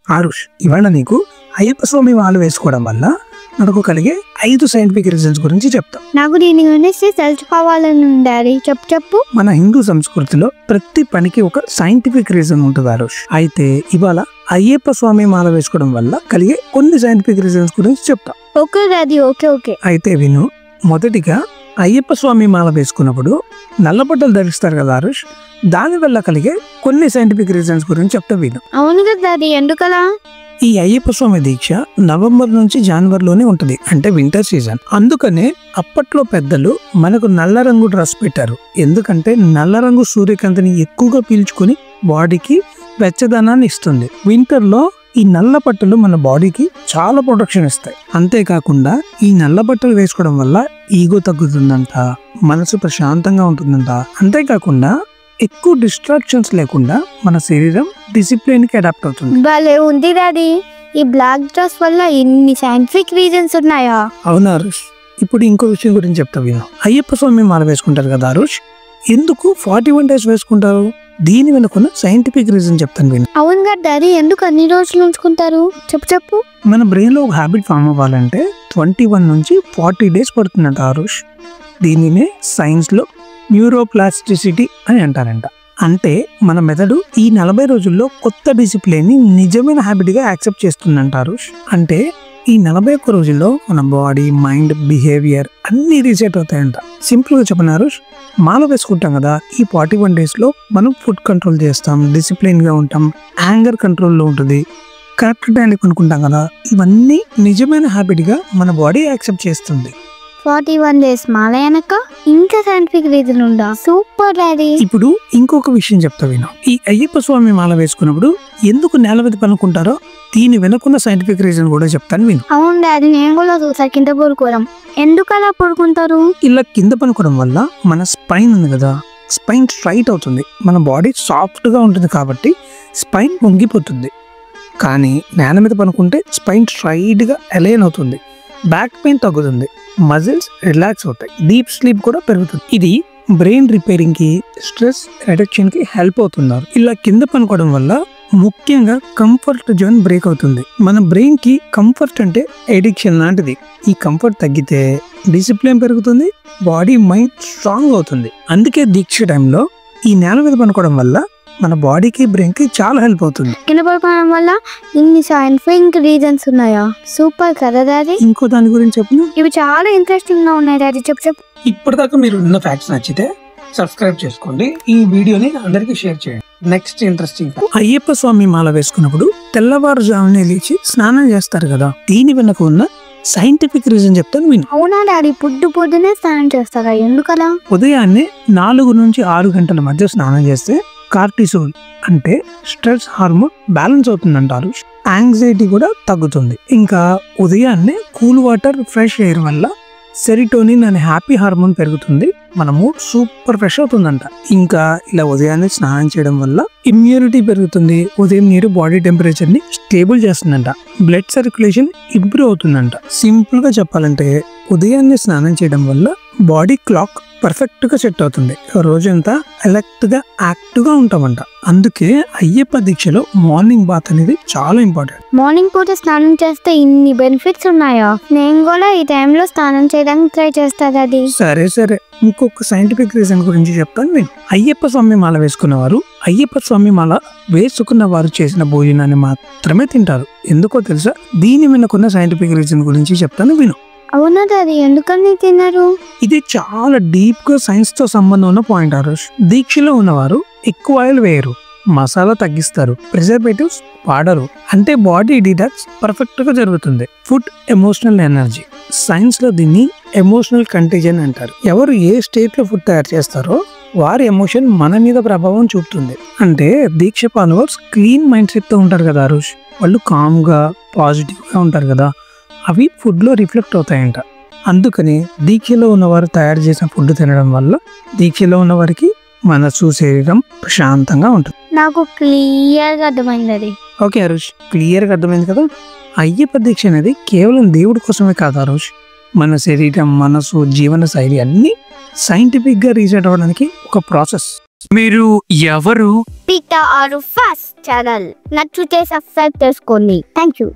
ఆరుష్, ఇవాళ నీకు అయ్యప్ప స్వామి మాల వేసుకోవడం వల్ల మనకు కలిగే 5 సైంటిఫిక్ రీజన్స్ గురించి చెప్తాం. నాకు దీని గురించి తెలుసుకోవాలని ఉండాలి. చెప్పు. మన హిందూ సంస్కృతిలో ప్రతి పనికి ఒక సైంటిఫిక్ రీజన్ ఉంటుంది ఆరుష్. అయితే ఇవాళ అయ్యప్ప స్వామి మాల వేసుకోవడం వల్ల కలిగే కొన్ని సైంటిఫిక్ రీజన్స్ గురించి చెప్తాం. Okay daddy, okay. అయితే విను. మొదటిగా అయ్యప్ప స్వామి మాల వేసుకున్నప్పుడు నల్లబట్టలు ధరిస్తారు కదా ఆరుష్, దాని వల్ల కలిగే కొన్ని సైంటిఫిక్ రీజన్స్ గురించి చెప్తా విను. అవును కదా డాడీ, ఎందుకలా? ఈ అయ్యప్ప స్వామి దీక్ష నవంబర్ నుంచి జనవరిలోనే ఉంటది, అంటే వింటర్ సీజన్. అందుకనే అప్పట్లో పెద్దలు మనకు నల్ల రంగు డ్రెస్ పెట్టారు. ఎందుకంటే నల్ల రంగు సూర్యకాంతిని ఎక్కువగా పీల్చుకొని బాడీకి వెచ్చదనాన్ని ఇస్తుంది. వింటర్ లో ఈ నల్ల బట్టలు మన బాడీకి చాలా ప్రొటెక్షన్ ఇస్తాయి. అంతేకాకుండా ఈ నల్ల బట్టలు వేసుకోవడం వల్ల ఈగో తగ్గుతుందంట, మనసు ప్రశాంతంగా ఉంటుందంట. అంతేకాకుండా ఎక్కువ డిస్ట్రాక్షన్స్ లేకుండా మన శరీరం డిసిప్లిన్ కి అడాప్ట్ అవుతుంది. భలే ఉంది డాడీ. ఈ బ్లాక్ డ్రెస్ వల్ల ఇన్ని సైంటిఫిక్ రీజన్స్ ఉన్నాయా? అవునా అరుష్. ఇప్పుడు ఇంకో విషయం గురించి చెప్తా విను. అయ్యప్ప స్వామి మాల వేసుకుంటారు కదా అరుష్, ఎందుకు 41 days వేసుకుంటారు? దీని వెనుకున్న సైంటిఫిక్ రీజన్ చెప్తాను విను. అవును కదా డాడీ, ఎందుకు అన్ని రోజులు ఉంచుకుంటారు? చెప్పు. మన బ్రెయిన్ లో ఒక హ్యాబిట్ ఫామ్ అవ్వాలంటే 21 నుంచి 40 days పడుతుందంట ఆరుష్. దీనినే సైన్స్ లో న్యూరోప్లాస్టిసిటీ అని అంటారంట. అంటే మన మెదడు ఈ 40 రోజుల్లో కొత్త డిసిప్లిన్ ని నిజమైన హ్యాబిట్ గా యాక్సెప్ట్ చేస్తుందంట ఆరుష్. అంటే ఈ 41 రోజుల్లో మన బాడీ, మైండ్, బిహేవియర్ అన్ని రీసెట్ అవుతాయంట. సింపుల్ గా చెప్పను ఆరుష్, మాల వేసుకుంటాం కదా, ఈ 41 days లో మనం ఫుడ్ కంట్రోల్ చేస్తాం, డిసిప్లిన్ గా ఉంటాం, యాంగర్ కంట్రోల్లో ఉంటుంది, కరెక్ట్ టైంకి కొనుక్కుంటాం కదా. ఇవన్నీ నిజమైన హ్యాబిట్ గా మన బాడీ యాక్సెప్ట్ చేస్తుంది. 41 days మాల వెనక ఇంకా సైంటిఫిక్ రీజన్ ఉందా? Super daddy. ఇప్పుడు ఇంకొక విషయం చెప్తా విను. ఈ అయ్యప్ప స్వామి మాల వేసుకున్నప్పుడు ఎందుకు నేల మీద పనుకుంటారో దీని వెనుకున్న సైంటిఫిక్ రీజన్ కూడా చెప్తాను విను. అవును డాడీ, నేను కూడా చూసా కింద పడుకోవడం. ఎందుకు అలా పడుకుంటారు? ఇలా కింద పనుకోవడం వల్ల మన స్పైన్ ఉంది కదా, స్పైన్ స్ట్రైట్ అవుతుంది. మన బాడీ సాఫ్ట్ గా ఉంటుంది కాబట్టి స్పైన్ వంగిపోతుంది. కానీ నేల మీద పనుకుంటే స్పైన్ స్ట్రైట్ గా అలైన్ అవుతుంది, బ్యాక్ పెయిన్ తగ్గుతుంది, మజిల్స్ రిలాక్స్ అవుతాయి, డీప్ స్లీప్ కూడా పెరుగుతుంది. ఇది బ్రెయిన్ రిపేరింగ్ కి, స్ట్రెస్ రిడక్షన్ కి హెల్ప్ అవుతున్నారు. ఇలా కింద పనుకోవడం వల్ల ముఖ్యంగా కంఫర్ట్ జోన్ బ్రేక్ అవుతుంది. మన బ్రెయిన్ కి కంఫర్ట్ అంటే ఎడిక్షన్ లాంటిది. ఈ కంఫర్ట్ తగ్గితే డిసిప్లిన్ పెరుగుతుంది, బాడీ మైండ్ స్ట్రాంగ్ అవుతుంది. అందుకే దీక్ష టైంలో ఈ నేల మీద పనుకోవడం వల్ల మన బాడీకి, బ్రెయిన్ కి చాలా హెల్ప్ అవుతుంది. కింద పడుకోవడం వల్ల ఇన్ని సైంటిఫిక్ రీజన్స్ ఉన్నాయా? సూపర్ కదా డాడీ. ఇంకో దాని గురించి చెప్పు. ఇవి చాలా ఇంట్రెస్టింగ్ గా ఉన్నాయి డాడీ. చెప్పు. ఇప్పటిదాకా మీరు విన్న ఫ్యాక్ట్స్ నచ్చితే సబ్స్క్రైబ్ చేసుకోండి, ఈ వీడియోని అందరికి షేర్ చేయండి. నెక్స్ట్ ఇంట్రెస్టింగ్, అయ్యప్ప స్వామి మాల వేసుకున్నప్పుడు తెల్లవారుజామునే లేచి స్నానం చేస్తారు కదా, దీని వెనక ఉన్న సైంటిఫిక్ రీజన్ చెప్తాను విను. అవునా డాడీ, పొద్దునే స్నానం చేస్తారా? ఎందుకలా? ఉదయాన్నే 4 నుంచి 6 గంటల మధ్య స్నానం చేస్తే కార్టిసోల్ అంటే స్ట్రెస్ హార్మోన్ బ్యాలెన్స్ అవుతుందంటారు. యాంగ్జైటీ కూడా తగ్గుతుంది. ఇంకా ఉదయాన్నే కూల్ వాటర్, ఫ్రెష్ ఎయిర్ వల్ల సెరిటోనిన్ అనే హ్యాపీ హార్మోన్ పెరుగుతుంది, మన మూడ్ సూపర్ ఫ్రెష్ అవుతుందంట. ఇంకా ఇలా ఉదయాన్నే స్నానం చేయడం వల్ల ఇమ్యూనిటీ పెరుగుతుంది. ఉదయం నీరు బాడీ టెంపరేచర్ ని స్టేబుల్ చేస్తుందంట, బ్లడ్ సర్క్యులేషన్ ఇంప్రూవ్ అవుతుందంట. సింపుల్ గా చెప్పాలంటే ఉదయాన్నే స్నానం చేయడం వల్ల బాడీ క్లాక్ పర్ఫెక్ట్ గా సెట్ అవుతుంది, రోజంతా అలర్ట్ గా యాక్టివ్ గా ఉంటామంట. అందుకే అయ్యప్ప దీక్షలో మార్నింగ్ బాత్ అనేది చాలా ఇంపార్టెంట్. మార్నింగ్ పూట స్నానం చేస్తే ఇన్ని బెనిఫిట్స్ ఉన్నాయా? నేను కూడా ఈ టైంలో స్నానం చేయడానికి ట్రై చేస్తా డాడీ. సరే, ఇంకొక సైంటిఫిక్ రీజన్ గురించి చెప్తాను విను. అయ్యప్ప స్వామి మాల వేసుకున్నవారు అయ్యప్ప స్వామి మాల వేసుకున్న వారు చేసిన భోజనాన్ని మాత్రమే తింటారు. ఎందుకో తెలుసా? దీని వెనుకున్న సైంటిఫిక్ రీజన్ గురించి చెప్తాను విను. అవునా డాడీ, ఎందుకని తిన్నారు? ఇది చాలా డీప్ గా సైన్స్ తో సంబంధం ఉన్న పాయింట్ ఆరుష్. దీక్షలో ఉన్నవారు ఎక్కువ ఆయిల్ వేయరు, మసాలా తగ్గిస్తారు, ప్రిజర్వేటివ్స్ వాడరు. అంటే బాడీ డిటాక్స్ పర్ఫెక్ట్ గా జరుగుతుంది. ఫుడ్ ఎమోషనల్ ఎనర్జీ, సైన్స్ లో దీన్ని ఎమోషనల్ కంటేజన్ అంటారు. ఎవరు ఏ స్టేట్ లో ఫుడ్ తయారు చేస్తారో వారి ఎమోషన్ మన మీద ప్రభావం చూపుతుంది. అంటే దీక్ష ఫాలోవర్స్ క్లీన్ మైండ్ సెట్ తో ఉంటారు కదా ఆరుష్, వాళ్ళు కామ్ గా, పాజిటివ్ గా ఉంటారు కదా, అవి ఫుడ్ లో రిఫ్లెక్ట్ అవుతాయంట. అందుకని దీక్షలో ఉన్నవారు తయారు చేసిన ఫుడ్ తినడం వల్ల దీక్షలో ఉన్న వారికి మనసు, శరీరం ప్రశాంతంగా ఉంటుంది. నాకు క్లియర్ గా అర్థమైంది. ఓకే అరుష్, క్లియర్ గా అర్థమైంది కదా. అయ్యప్ప దీక్ష అనేది కేవలం దేవుడి కోసమే కాదు అరుష్, మన శరీరం, మనసు, జీవన శైలి అన్ని సైంటిఫిక్ గా రీసెట్ అవ్వడానికి ఒక ప్రాసెస్. మీరు ఎవరు? పీటా ఆరు ఫాస్ట్ ఛానల్ నచ్చితే సబ్స్క్రైబ్ చేసుకోండి. Thank you.